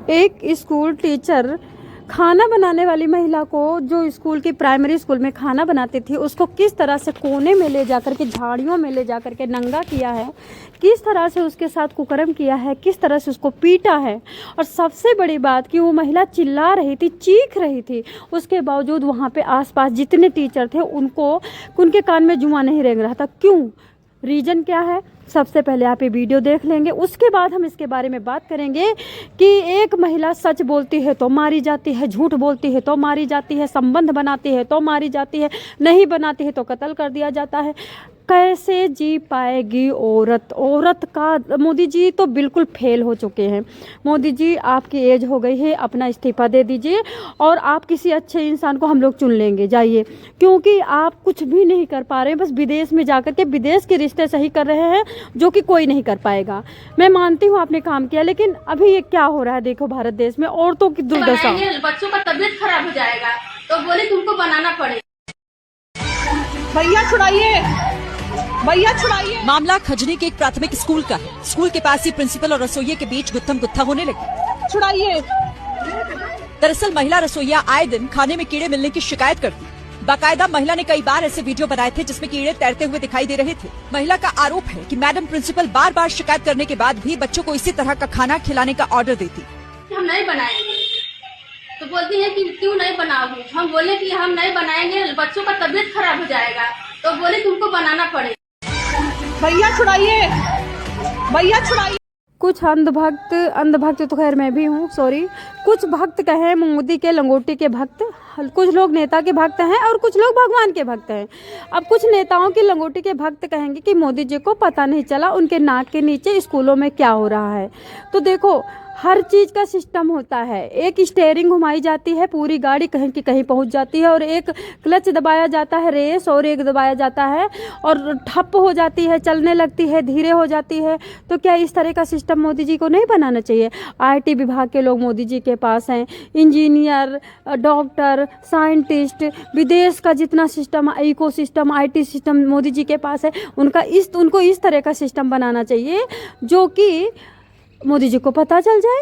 एक school teacher खाना बनाने वाली महिला को, जो स्कूल की प्राइमरी स्कूल में खाना बनाती थी, उसको किस तरह से कोने में ले जाकर के, झाड़ियों में ले जाकर के नंगा किया है, किस तरह से उसके साथ कुकर्म किया है, किस तरह से उसको पीटा है। और सबसे बड़ी बात कि वो महिला चिल्ला रही थी, चीख रही थी, उसके बावजूद वहाँ पे आसपास जितने टीचर थे उनके कान में जुआ नहीं रेंग रहा था। क्यों? रीज़न क्या है? सबसे पहले आप ये वीडियो देख लेंगे, उसके बाद हम इसके बारे में बात करेंगे कि एक महिला सच बोलती है तो मारी जाती है, झूठ बोलती है तो मारी जाती है, संबंध बनाती है तो मारी जाती है, नहीं बनाती है तो कत्ल कर दिया जाता है। कैसे जी पाएगी औरत? औरत का मोदी जी तो बिल्कुल फेल हो चुके हैं। मोदी जी, आपकी एज हो गई है, अपना इस्तीफा दे दीजिए और आप किसी अच्छे इंसान को हम लोग चुन लेंगे, जाइए। क्योंकि आप कुछ भी नहीं कर पा रहे हैं, बस विदेश में जाकर के विदेश के रिश्ते सही कर रहे हैं, जो कि कोई नहीं कर पाएगा। मैं मानती हूँ आपने काम किया, लेकिन अभी ये क्या हो रहा है देखो भारत देश में, औरतों की दुर्दशा। बच्चों का तबीयत खराब हो जाएगा तो बोले तुमको बनाना पड़ेगा। भैया छुड़ाइए, भैया छुड़ाइए। मामला खजनी के एक प्राथमिक स्कूल का है। स्कूल के पास ही प्रिंसिपल और रसोइये के बीच गुत्थम गुत्था होने लगी। छुड़ाइए। दरअसल महिला रसोइया आए दिन खाने में कीड़े मिलने की शिकायत करती। बाकायदा महिला ने कई बार ऐसे वीडियो बनाए थे जिसमें कीड़े तैरते हुए दिखाई दे रहे थे। महिला का आरोप है कि मैडम प्रिंसिपल बार बार शिकायत करने के बाद भी बच्चों को इसी तरह का खाना खिलाने का ऑर्डर देती। हम नहीं बनाएंगे तो बोलती है कि क्यों नहीं बनाओगे। हम बोले कि हम नहीं बनाएंगे, बच्चों का तबीयत खराब हो जाएगा तो बोले तुमको बनाना पड़ेगा। भैया छुड़ाइए, भैया छुड़ाइए। कुछ अंधभक्त तो खैर मैं भी हूँ, सॉरी। कुछ भक्त कहें मोदी के लंगोटी के भक्त, कुछ लोग नेता के भक्त हैं और कुछ लोग भगवान के भक्त हैं। अब कुछ नेताओं की लंगोटी के भक्त कहेंगे कि मोदी जी को पता नहीं चला उनके नाक के नीचे स्कूलों में क्या हो रहा है। तो देखो, हर चीज़ का सिस्टम होता है। एक स्टेयरिंग घुमाई जाती है, पूरी गाड़ी कहीं की कहीं पहुंच जाती है, और एक क्लच दबाया जाता है रेस, और एक दबाया जाता है और ठप हो जाती है, चलने लगती है, धीरे हो जाती है। तो क्या इस तरह का सिस्टम मोदी जी को नहीं बनाना चाहिए? आईटी विभाग के लोग मोदी जी के पास हैं, इंजीनियर, डॉक्टर, साइंटिस्ट, विदेश का जितना system, ecosystem, IT system Modi ji के पास है। उनको इस तरह का सिस्टम बनाना चाहिए जो कि मोदी जी को पता चल जाए।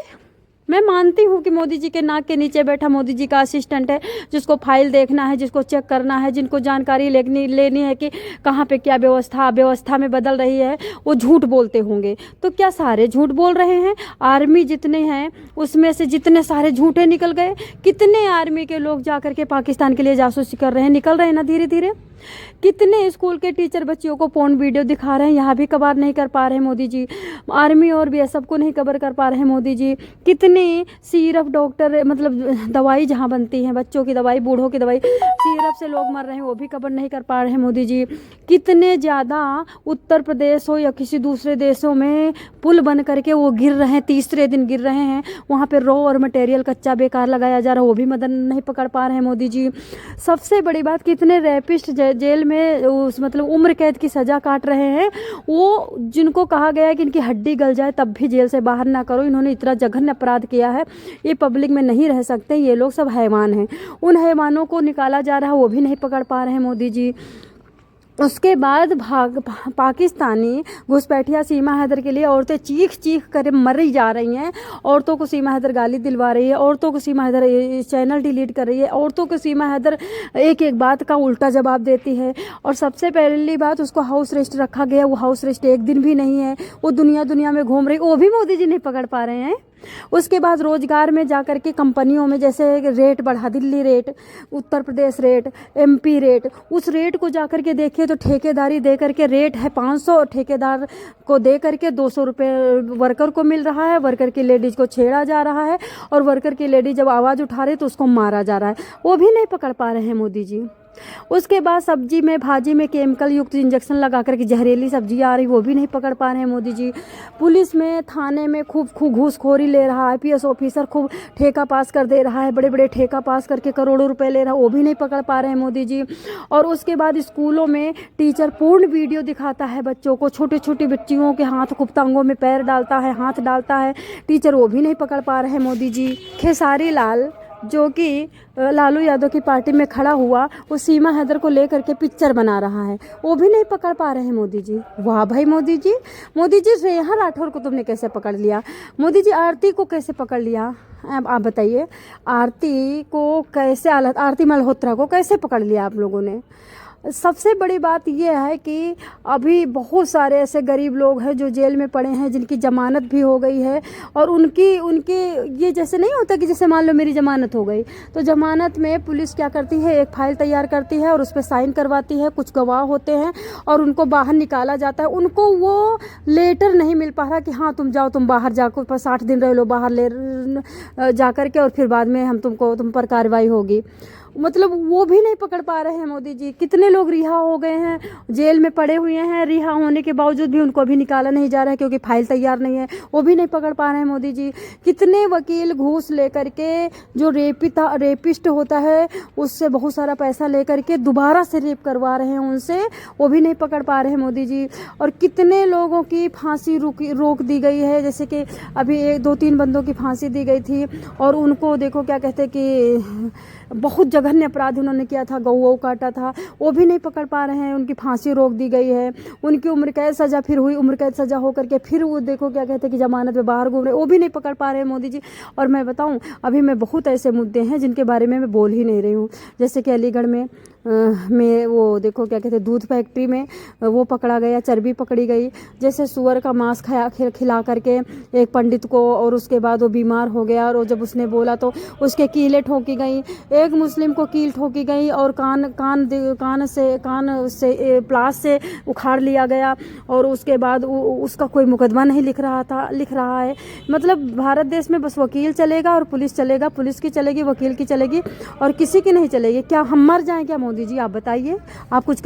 मैं मानती हूँ कि मोदी जी के नाक के नीचे बैठा मोदी जी का असिस्टेंट है, जिसको फाइल देखना है, जिसको चेक करना है, जिनको जानकारी लेनी है कि कहाँ पे क्या व्यवस्था में बदल रही है, वो झूठ बोलते होंगे। तो क्या सारे झूठ बोल रहे हैं? आर्मी जितने हैं उसमें से जितने सारे झूठे निकल गए। कितने आर्मी के लोग जाकर के पाकिस्तान के लिए जासूसी कर रहे हैं, निकल रहे हैं ना धीरे धीरे। कितने स्कूल के टीचर बच्चियों को पोर्न वीडियो दिखा रहे हैं, यहाँ भी कवर नहीं कर पा रहे हैं मोदी जी। आर्मी और बीएसएफ को नहीं कवर कर पा रहे हैं मोदी जी। कितने सिरप डॉक्टर, मतलब दवाई जहाँ बनती है, बच्चों की दवाई, बूढ़ों की दवाई, सिरप से लोग मर रहे हैं, वो भी कवर नहीं कर पा रहे हैं मोदी जी। कितने ज़्यादा उत्तर प्रदेश हो या किसी दूसरे देशों में पुल बन करके वो गिर रहे हैं, तीसरे दिन गिर रहे हैं, वहाँ पे रॉ और मटेरियल कच्चा बेकार लगाया जा रहा है, वो भी मदद नहीं पकड़ पा रहे हैं मोदी जी। सबसे बड़ी बात, कितने रेपिस्ट जेल में मतलब उम्र कैद की सज़ा काट रहे हैं, वो जिनको कहा गया है कि इनकी हड्डी गल जाए तब भी जेल से बाहर ना करो। इन्होंने इतना जघन्य अपराध किया है, ये पब्लिक में नहीं रह सकते। ये लोग सब हैवान हैं। उन हैवानों को निकाला जा रहा है, वो भी नहीं पकड़ पा रहे हैं मोदी जी। उसके बाद पाकिस्तानी घुसपैठिया सीमा हैदर के लिए औरतें चीख चीख कर मरी जा रही हैं। औरतों को सीमा हैदर गाली दिलवा रही है, औरतों को सीमा हैदर चैनल डिलीट कर रही है, औरतों को सीमा हैदर एक एक बात का उल्टा जवाब देती है। और सबसे पहली बात, उसको हाउस अरेस्ट रखा गया, वो हाउस अरेस्ट एक दिन भी नहीं है, वो दुनिया में घूम रही, वो भी मोदी जी नहीं पकड़ पा रहे हैं। उसके बाद रोजगार में जाकर के कंपनियों में जैसे रेट बढ़ा, Delhi rate, Uttar Pradesh rate, MP rate, उस रेट को जाकर के देखिए तो ठेकेदारी दे करके रेट है 500, ठेकेदार को दे करके 200 रुपये वर्कर को मिल रहा है। वर्कर की लेडीज़ को छेड़ा जा रहा है, और वर्कर की लेडीज जब आवाज़ उठा रही तो उसको मारा जा रहा है। वो भी नहीं पकड़ पा रहे हैं मोदी जी। उसके बाद सब्जी में, भाजी में केमिकल युक्त इंजेक्शन लगा करके जहरीली सब्जी आ रही, वो भी नहीं पकड़ पा रहे हैं मोदी जी। पुलिस में, थाने में खूब घूसखोरी ले रहा है। आईपीएस ऑफिसर खूब ठेका पास कर दे रहा है, बड़े बड़े ठेका पास करके करोड़ों रुपए ले रहा है, वो भी नहीं पकड़ पा रहे हैं मोदी जी। और उसके बाद स्कूलों में टीचर पूर्ण वीडियो दिखाता है बच्चों को, छोटी छोटी बच्चियों के हाथ गुप्तांगों में पैर डालता है, हाथ डालता है टीचर, वो भी नहीं पकड़ पा रहे हैं मोदी जी। खेसारी लाल जो कि लालू यादव की पार्टी में खड़ा हुआ, वो सीमा हैदर को लेकर के पिक्चर बना रहा है, वो भी नहीं पकड़ पा रहे हैं मोदी जी। वाह भाई मोदी जी, मोदी जी रेहा राठौर को तुमने कैसे पकड़ लिया? मोदी जी आरती को कैसे पकड़ लिया? अब आप बताइए, आरती को कैसे, आरती मल्होत्रा को कैसे पकड़ लिया आप लोगों ने? सबसे बड़ी बात यह है कि अभी बहुत सारे ऐसे गरीब लोग हैं जो जेल में पड़े हैं, जिनकी ज़मानत भी हो गई है, और उनकी ये जैसे नहीं होता कि जैसे मान लो मेरी ज़मानत हो गई, तो ज़मानत में पुलिस क्या करती है, एक फ़ाइल तैयार करती है और उस पर साइन करवाती है, कुछ गवाह होते हैं और उनको बाहर निकाला जाता है। उनको वो लेटर नहीं मिल पा रहा कि हाँ तुम जाओ, तुम बाहर जाकर 60 दिन रह लो बाहर जा कर के, और फिर बाद में हम तुम पर कार्रवाई होगी। मतलब वो भी नहीं पकड़ पा रहे हैं मोदी जी। कितने लोग रिहा हो गए हैं, जेल में पड़े हुए हैं, रिहा होने के बावजूद भी उनको अभी निकाला नहीं जा रहा है क्योंकि फाइल तैयार नहीं है, वो भी नहीं पकड़ पा रहे हैं मोदी जी। कितने वकील घूस लेकर के, जो रेपिस्ट होता है उससे बहुत सारा पैसा लेकर के दोबारा से रेप करवा रहे हैं उनसे, वो भी नहीं पकड़ पा रहे हैं मोदी जी। और कितने लोगों की फांसी रोक दी गई है, जैसे कि अभी 2-3 बंदों की फांसी दी गई थी, और उनको देखो क्या कहते कि बहुत जघन्य अपराध उन्होंने किया था, गौ काटा था, वो भी नहीं पकड़ पा रहे हैं, उनकी फांसी रोक दी गई है। उनकी उम्र कैद सज़ा फिर हुई, उम्र कैद सज़ा हो करके फिर वो देखो क्या कहते हैं कि जमानत में बाहर घूम रहे, वो भी नहीं पकड़ पा रहे हैं मोदी जी। और मैं बताऊं, अभी मैं बहुत ऐसे मुद्दे हैं जिनके बारे में मैं बोल ही नहीं रही हूँ, जैसे कि अलीगढ़ में वो देखो क्या कहते हैं, दूध फैक्ट्री में वो पकड़ा गया, चर्बी पकड़ी गई, जैसे सुअर का मांस खिला करके एक पंडित को, और उसके बाद वो बीमार हो गया, और जब उसने बोला तो उसके कीलें ठोकी गई, एक मुस्लिम को कील ठोकी गई, और कान से प्लास से उखाड़ लिया गया, और उसके बाद उसका कोई मुकदमा नहीं लिख रहा है। मतलब भारत देश में बस वकील चलेगा और पुलिस चलेगा, पुलिस की चलेगी, वकील की चलेगी, और किसी की नहीं चलेगी। क्या हम मर जाएं क्या मोदी जी? आप बताइए, आप कुछ